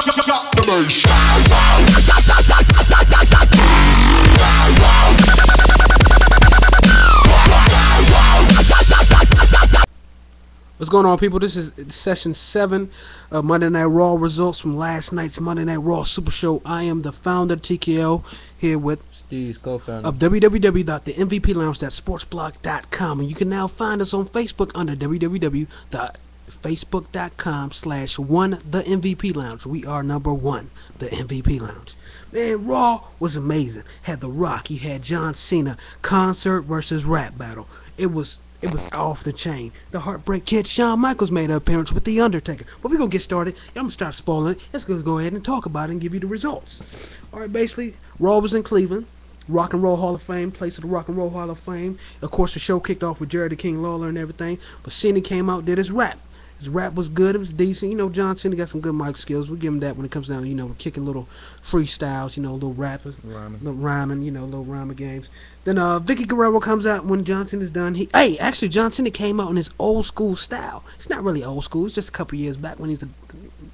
What's going on, people? This is session 7 of Monday Night Raw results from last night's Monday Night Raw Super Show. I am the founder, TKO, here with Steve's co-founder of www.themvplounge.sportsblog.com, and you can now find us on Facebook under www.facebook.com/1themvplounge. We are number 1, the MVP Lounge. Man, Raw was amazing. Had The Rock, he had John Cena, concert versus rap battle. It was off the chain. The Heartbreak Kid, Shawn Michaels, made an appearance with The Undertaker. But we're going to get started. I'm going to start spoiling it. Let's go ahead and talk about it and give you the results. Alright, basically, Raw was in Cleveland. Rock and Roll Hall of Fame, place of the Rock and Roll Hall of Fame. Of course, the show kicked off with Jerry the King Lawler and everything. But Cena came out, did his rap. His rap was good, it was decent. You know, John Cena got some good mic skills. We'll give him that when it comes down, you know, kicking little freestyles, you know, little rappers, little rhyming, you know, little rhyming games. Then Vicky Guerrero comes out when John Cena's done. Actually, John Cena came out in his old school style. It's not really old school. It's just a couple years back when he's a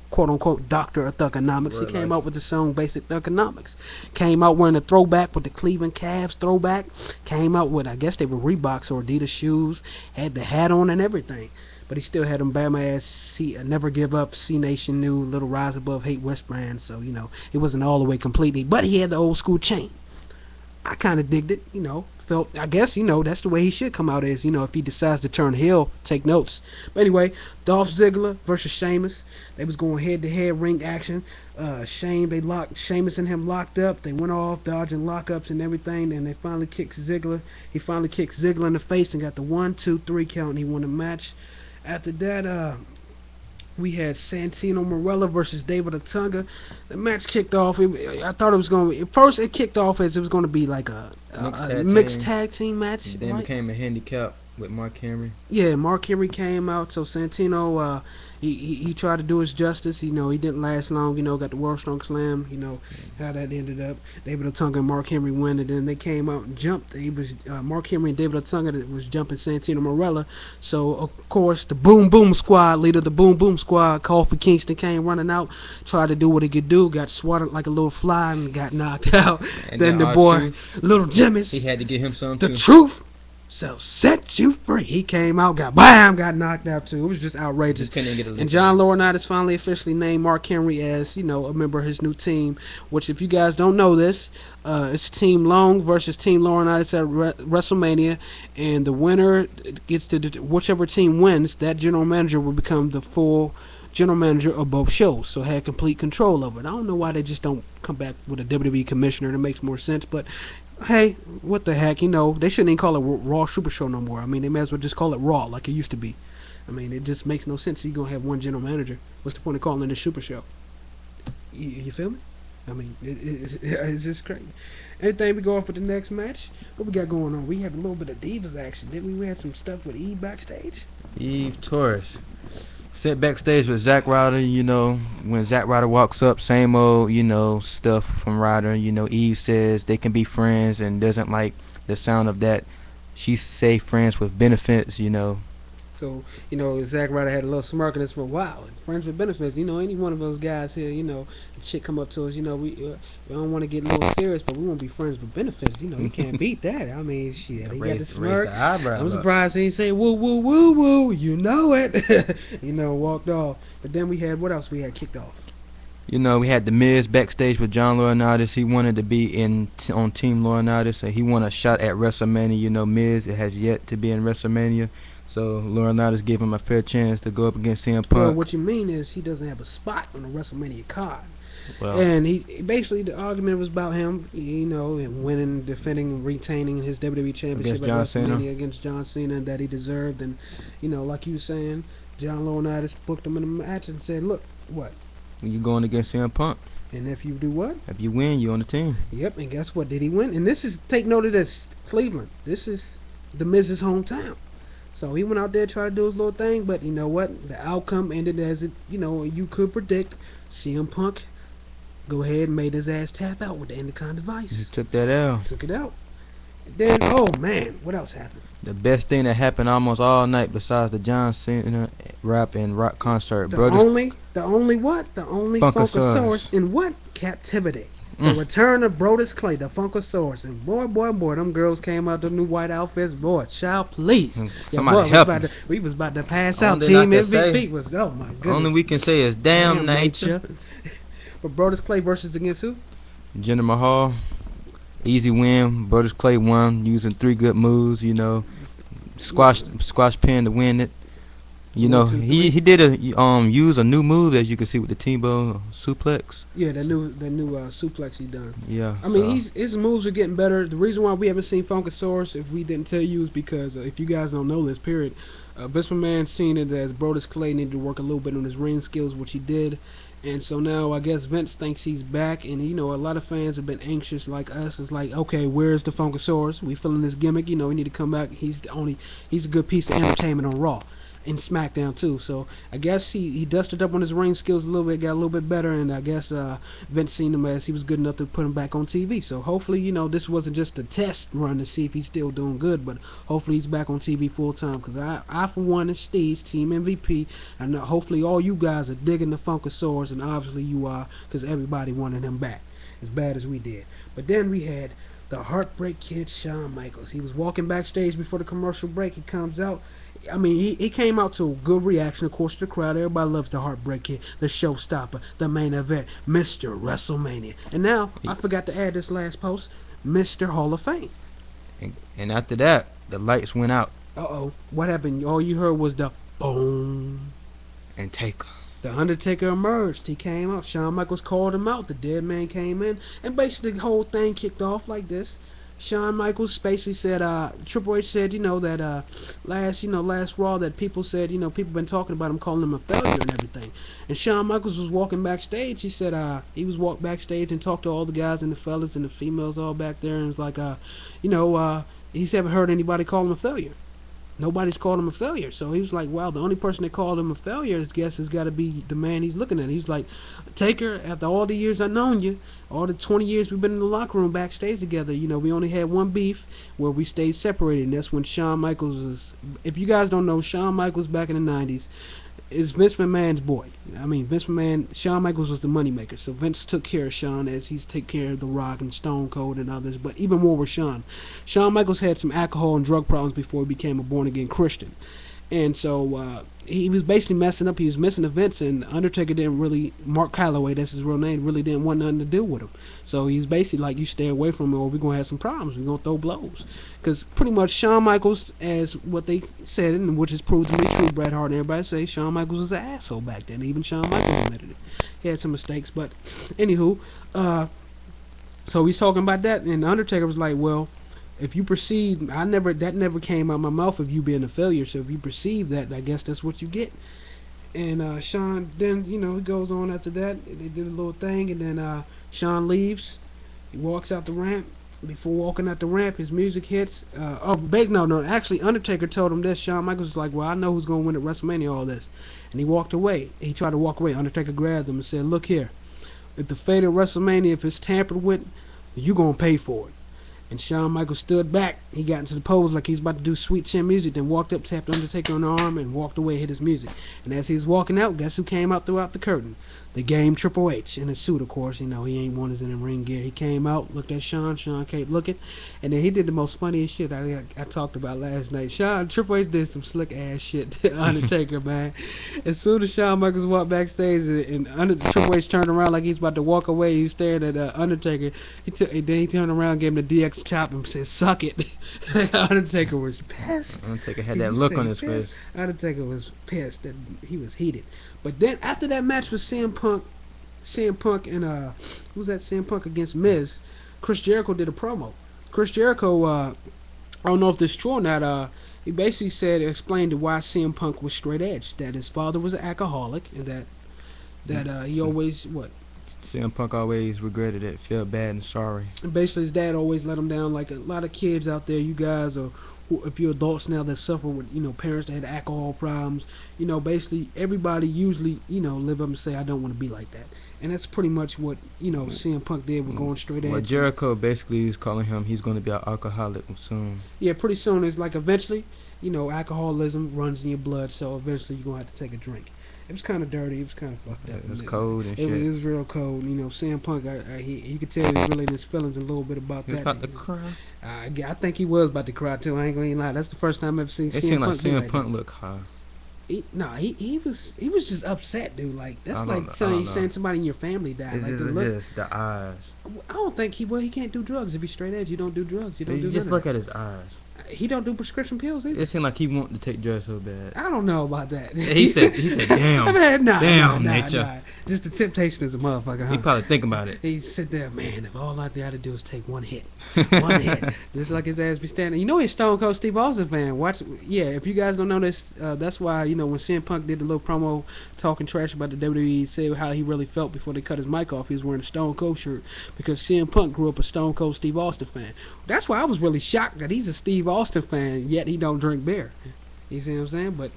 quote-unquote doctor of thugonomics. He came out with the song Basic Thugonomics. Came out wearing a throwback with the Cleveland Cavs throwback. Came out with, I guess they were Reeboks or Adidas shoes. Had the hat on and everything. But he still had them Bama-ass, Never Give Up, C-Nation New, Little Rise Above Hate wristband. So, you know, it wasn't all the way completely. But he had the old school chain. I kind of digged it, you know. I guess, you know, that's the way he should come out as, you know, if he decides to turn heel, take notes. But anyway, Dolph Ziggler versus Sheamus. They was going head-to-head ring action. Sheamus and him locked up. They went off, dodging lockups and everything. And they finally kicked Ziggler. He finally kicked Ziggler in the face and got the 1, 2, 3 count, and he won the match. After that, we had Santino Marella versus David Otunga. The match kicked off. I thought it was going to... First, it kicked off as it was going to be like a mixed tag team match. And then it became a handicap with Mark Henry. Yeah, Mark Henry came out. So Santino, he tried to do his justice. You know, he didn't last long. You know, got the World Strong Slam. You know, how that ended up. David Otunga and Mark Henry win. And then they came out and jumped. It was Mark Henry and David Otunga that was jumping Santino Marella. So, of course, the Boom Boom Squad, leader of the Boom Boom Squad, Kofi Kingston, came running out, tried to do what he could do, got swatted like a little fly and got knocked out. And then the boy, Little Jimmy's, he had to get him some the truth shall set you free. He came out, got knocked out too. It was just outrageous. And John Laurinaitis finally officially named Mark Henry as, you know, a member of his new team. Which, if you guys don't know this, it's Team Long versus Team Laurinaitis at WrestleMania, and the winner gets to whichever team wins. That general manager will become the full general manager of both shows, so had complete control of it. I don't know why they just don't come back with a WWE commissioner. That makes more sense, but hey, what the heck, you know, they shouldn't even call it Raw Super Show no more. I mean, they may as well just call it Raw like it used to be. I mean, it just makes no sense. You're going to have one general manager. What's the point of calling it a Super Show? You feel me? I mean, it's just crazy. Anything, we go off with the next match? What we got going on? We have a little bit of Divas action, didn't we? We had some stuff with Eve backstage. Eve Torres sit backstage with Zack Ryder. You know, when Zack Ryder walks up, same old, you know, stuff from Ryder. You know, Eve says they can be friends and doesn't like the sound of that. She say friends with benefits, you know. So, you know, Zack Ryder had a little smirk on this for a while. Friends with benefits, you know, any one of those guys here, you know, a chick come up to us, you know, we don't want to get a little serious, but we won't be friends with benefits. You know, you can't beat that. I mean, shit, he got the smirk. I'm surprised he didn't say woo, woo, woo, woo. You know it. You know, walked off. But then we had, what else we had kicked off? You know, we had The Miz backstage with John Laurinaitis. He wanted to be on Team Laurinaitis, so he won a shot at WrestleMania. You know, Miz has yet to be in WrestleMania. So Laurinaitis gave him a fair chance to go up against CM Punk. Well, what you mean is he doesn't have a spot on the WrestleMania card. Well, and he basically, the argument was about him, you know, and winning, defending, and retaining his WWE Championship at WrestleMania against John Cena, and that he deserved. And, you know, like you were saying, John Laurinaitis booked him in a match and said, look, what? You're going against CM Punk. And if you do what? If you win, you're on the team. Yep, and guess what? Did he win? And this is, take note of this, Cleveland. This is The Miz's hometown. So he went out there, tried to do his little thing, but you know what? The outcome ended as it, you know, you could predict. CM Punk go ahead and made his ass tap out with the Endicon device. He took that out. Took it out. Then, oh man, what else happened? The best thing that happened almost all night, besides the John Cena rap and rock concert, brothers. The only what? The only Funkasaurus Funkasaurus. in what? Captivity. The Mm. return of Brodus Clay, the Funkasaurus. And boy, them girls came out the new white outfits. Boy, child, please. Somebody boy, help me. we was about to pass out. Only thing I Team can MVP say- was, oh my goodness. Only we can say is damn nature. But Brodus Clay versus against who? Jinder Mahal, easy win. Brothers Clay won using 3 good moves. You know, squash pin to win it. You know, 1, 2, 3. he did use a new move, as you can see, with the T-bone suplex. Yeah, that new suplex he done. Yeah, I mean, his moves are getting better. The reason why we haven't seen Funkasaurus, if we didn't tell you, is because if you guys don't know this, period, Vince McMahon seen it as Brodus Clay needed to work a little bit on his ring skills, which he did. And so now I guess Vince thinks he's back, and you know a lot of fans have been anxious like us. It's like, okay, where's the Funkasaurus? We feeling this gimmick, you know, he need to come back. He's a good piece of entertainment on Raw and SmackDown too. So I guess he dusted up on his ring skills a little bit, got a little bit better, and I guess Vince seen him as he was good enough to put him back on TV. So hopefully, you know, this wasn't just a test run to see if he's still doing good, but hopefully he's back on TV full time. Because I for one, and Steve's team MVP, and hopefully all you guys are digging the Funkasaurus, and obviously you are, because everybody wanted him back as bad as we did. But then we had the Heartbreak Kid, Shawn Michaels. He was walking backstage before the commercial break. He comes out. I mean, he came out to a good reaction, of course, to the crowd. Everybody loves the Heartbreak Kid, the showstopper, the main event, Mr. WrestleMania. And now, I forgot to add this last post, Mr. Hall of Fame. and after that, the lights went out. Uh-oh. What happened? All you heard was the boom. And Taker. The Undertaker emerged. He came out. Shawn Michaels called him out. The dead man came in. And basically the whole thing kicked off like this. Shawn Michaels basically said, Triple H said, you know, that last Raw that people said, you know, people been talking about him, calling him a failure and everything. And Shawn Michaels was walking backstage. He said, he was walked backstage and talked to all the guys and the fellas and the females all back there, and was like, he's never heard anybody call him a failure. Nobody's called him a failure. So he was like, wow, the only person that called him a failure, I guess, has got to be the man he's looking at. He was like, Taker, after all the years I've known you, all the 20 years we've been in the locker room backstage together, you know, we only had one beef where we stayed separated, and that's when Shawn Michaels was, if you guys don't know, Shawn Michaels back in the 90s is Vince McMahon's boy. I mean, Vince McMahon, Shawn Michaels was the moneymaker. So Vince took care of Shawn as he's take care of The Rock and Stone Cold and others, but even more with Shawn. Shawn Michaels had some alcohol and drug problems before he became a born-again Christian. And so he was basically messing up. He was missing events, and Undertaker didn't really, Mark Calloway, that's his real name, really didn't want nothing to do with him. So he's basically like, you stay away from him or we're going to have some problems. We're going to throw blows. Because pretty much Shawn Michaels, as what they said, and which is proved to be true, Bret Hart and everybody say, Shawn Michaels was an asshole back then. Even Shawn Michaels admitted it. He had some mistakes. But anywho, so he's talking about that, and Undertaker was like, well, if you perceive, that never came out of my mouth of you being a failure. So if you perceive that, I guess that's what you get. And Shawn, then, you know, he goes on after that. They did a little thing, and then Shawn leaves. He walks out the ramp. Before walking out the ramp, his music hits. Actually, Undertaker told him this. Shawn Michaels was like, well, I know who's going to win at WrestleMania, all this. And he walked away. He tried to walk away. Undertaker grabbed him and said, look here. If the fate of WrestleMania, if it's tampered with, you going to pay for it. And Shawn Michaels stood back. He got into the pose like he's about to do sweet chin music, then walked up, tapped Undertaker on the arm, and walked away, hit his music. And as he was walking out, guess who came out throughout the curtain? The game Triple H in a suit, of course. You know, he ain't one is in the ring gear. He came out, looked at Shawn. Shawn kept looking. And then he did the most funniest shit I talked about last night. Triple H did some slick ass shit to Undertaker, man. As soon as Shawn Michaels walked backstage and Triple H turned around like he's about to walk away, he stared at Undertaker. Then he turned around, gave him the DX chop, and said, suck it. Undertaker was pissed. Undertaker had that look on his face. Undertaker was pissed. That he was heated. But then after that match with CM Punk and who's that? CM Punk against Miz, Chris Jericho did a promo. Chris Jericho, I don't know if this is true or not. He basically explained why CM Punk was straight edge. That his father was an alcoholic, and that he always CM Punk always regretted it, felt bad and sorry. And basically, his dad always let him down. Like a lot of kids out there, you guys are, if you're adults now that suffer with, parents that had alcohol problems, basically everybody usually, live up and say, I don't want to be like that. And that's pretty much what, CM Punk did with going straight edge. Well, Jericho basically is calling him, he's going to be an alcoholic soon. Yeah, pretty soon. It's like eventually, alcoholism runs in your blood, so eventually you're going to have to take a drink. It was kind of dirty. It was kind of fucked up. It was cold and shit. It was real cold. CM Punk, you could tell he was really in his feelings a little bit about that. He was about to cry. I think he was about to cry, too. I ain't going to lie. That's the first time I've ever seen It CM seemed Punk. like CM Punk looked high. He was just upset, dude. Like, that's like saying somebody in your family died. Like, just the eyes. I don't think he can't do drugs. If he's straight edge, you don't do drugs. You don't do just look at his eyes. He don't do prescription pills either. It seemed like he wanted to take drugs so bad. I don't know about that. He said, damn, damn, nature. Nah. Just the temptation is a motherfucker, huh? He probably think about it. He sit there, man, if all I got to do is take one hit. Just like his ass be standing. He's Stone Cold Steve Austin fan. If you guys don't know this, that's why, when CM Punk did the little promo talking trash about the WWE, say how he really felt before they cut his mic off, he was wearing a Stone Cold shirt because CM Punk grew up a Stone Cold Steve Austin fan. That's why I was really shocked that he's a Steve Austin fan, yet he don't drink beer. You see what I'm saying? But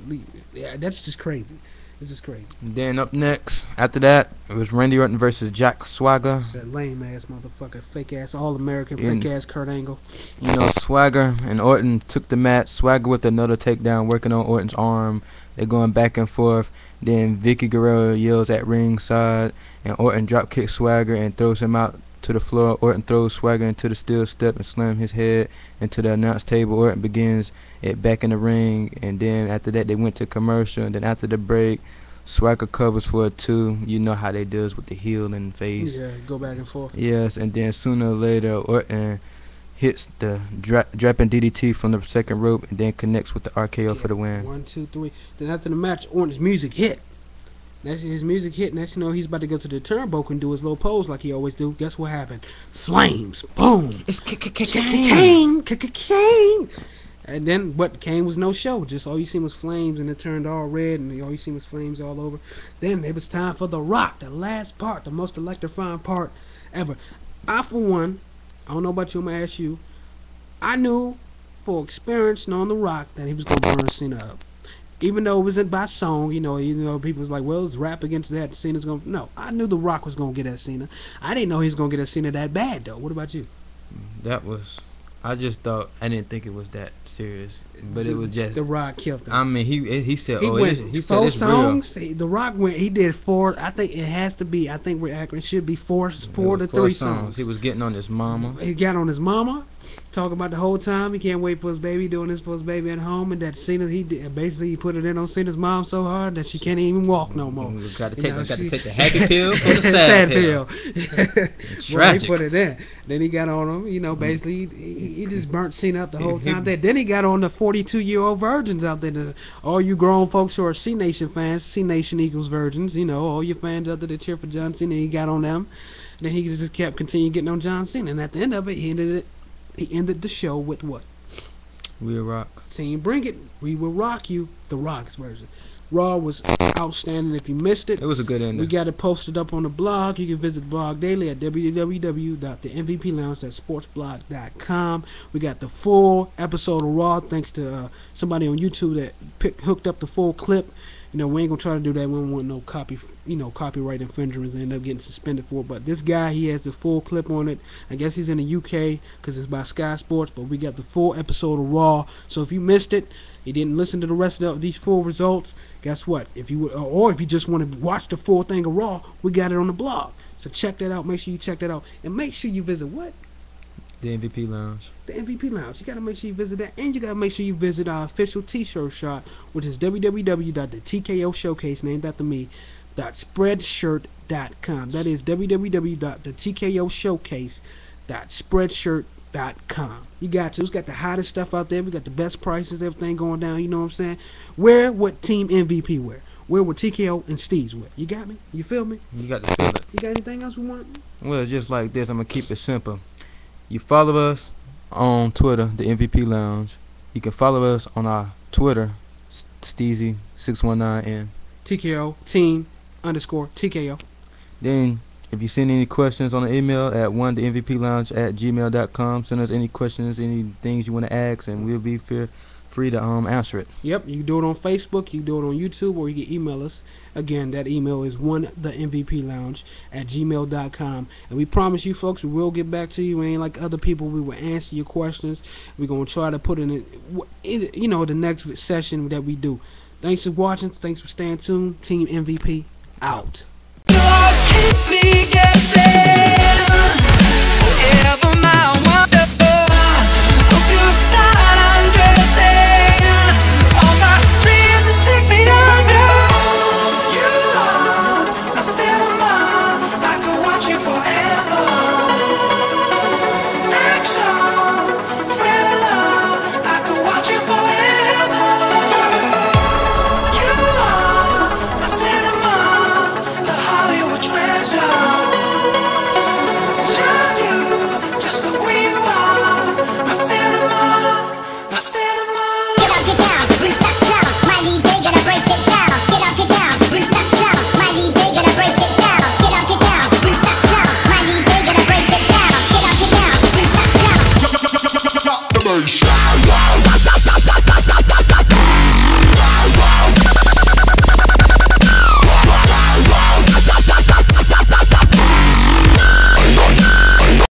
yeah, that's just crazy. It's just crazy. Then up next, after that, it was Randy Orton versus Jack Swagger. That lame ass motherfucker, fake ass All American, fake ass Kurt Angle. Swagger and Orton took the match. Swagger with another takedown, working on Orton's arm. They're going back and forth. Then Vicky Guerrero yells at ringside, and Orton drop kicks Swagger and throws him out to the floor. Orton throws Swagger into the steel step and slams his head into the announce table. Orton begins it back in the ring, and then after that they went to commercial, and then after the break, Swagger covers for a 2. You know how they does with the heel and the face. Yeah, go back and forth. Yes, and then sooner or later Orton hits the dropping DDT from the second rope and then connects with the RKO for the win. 1, 2, 3. Then after the match, Orton's music hit. His music hit. Next he's about to go to the turnbuckle and do his little pose like he always do. Guess what happened? Flames. Boom. It's Kane. And then Kane was no show. Just all you seen was flames, and it turned all red, and all you seen was flames all over. Then it was time for The Rock, the last part, the most electrifying part ever. I, for one, I don't know about you, I'm going to ask you, I knew for experience knowing The Rock that he was going to burn Cena up. Even though it wasn't by song, people was like, well, it's rap against that. Cena's going to... No, I knew The Rock was going to get at Cena. I didn't know he was going to get at Cena that bad, though. What about you? I didn't think it was that serious, but it was just The Rock killed him. I mean, he said, he said 4 songs. Real. The Rock he did 4. I think it has to be. I think we're accurate. It should be 4 to 3 songs. He was getting on his mama. He got on his mama, talking about the whole time he can't wait for his baby, doing this for his baby at home, and that Cena he put it in on Cena's mom so hard that she can't even walk no more. Got to take the happy pill for the sad pill. Tragic. He put it in. Then he got on him. Basically he just burnt Cena up the whole time. Then he got on the 42-year-old virgins out there. All you grown folks who are C Nation fans, C Nation equals virgins. All your fans out there that cheer for John Cena, he got on them. And then he just continuing getting on John Cena. And at the end of it, he ended the show with what? We'll rock. Team Bring It. We will rock you. The Rock's version. Raw was outstanding. If you missed it, it was a good ending. We got it posted up on the blog. You can visit the blog daily at www.themvplounge.sportsblog.com. We got the full episode of Raw thanks to somebody on YouTube that hooked up the full clip. We ain't gonna try to do that. We don't want no copyright infringements and end up getting suspended for it. But this guy, he has the full clip on it. I guess he's in the UK because it's by Sky Sports. But we got the full episode of Raw. So if you missed it, you didn't listen to the rest of these full results, guess what? If you just want to watch the full thing of Raw, we got it on the blog. So check that out. Make sure you check that out, and make sure you visit what? The MVP Lounge. The MVP Lounge. You got to make sure you visit that. And you got to make sure you visit our official t-shirt shop, which is www.thetkoshowcase, named after me, .spreadshirt.com. That is www.tkoshowcase.spreadshirt.com. You got to. It's got the hottest stuff out there. We got the best prices, everything going down. You know what I'm saying? Wear what Team MVP wear. Wear what TKO and Steve's wear. You got me? You feel me? You got to feel it. You got anything else we want? Well, it's just like this. I'm going to keep it simple. You follow us on Twitter, the MVP Lounge. You can follow us on our Twitter, Steezy619 and TKO Team _ TKO. Then If you send any questions on the email at themvplounge@gmail.com, send us any questions, any things you want to ask, and we'll be free to answer it. Yep, you can do it on Facebook, you can do it on YouTube, or you can email us. Again, that email is themvplounge@gmail.com. And we promise you, folks, we will get back to you. We ain't like other people. We will answer your questions. We're going to try to put in, the next session that we do. Thanks for watching. Thanks for staying tuned. Team MVP out. Keep me